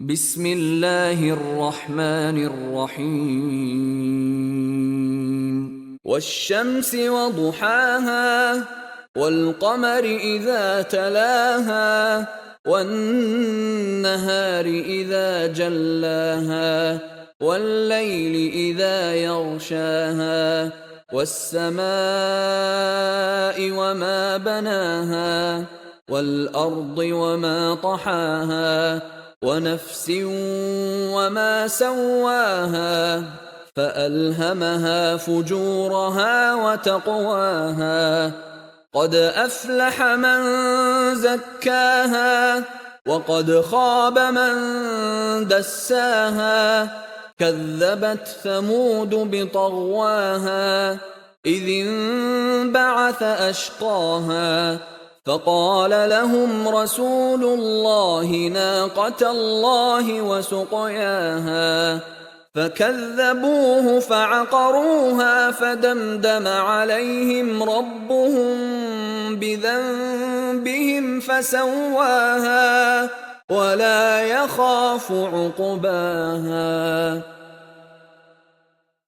بسم الله الرحمن الرحيم والشمس وضحاها والقمر إذا تلاها والنهار إذا جلاها والليل إذا يغشاها والسماء وما بناها والأرض وما طحاها ونفس وما سواها فألهمها فجورها وتقواها قد أفلح من زكاها وقد خاب من دساها كذبت ثمود بطغواها إذ انبعث أشقاها فقال لهم رسول الله ناقة الله وسقياها فكذبوه فعقروها فدمدم عليهم ربهم بذنبهم فسواها ولا يخاف عقباها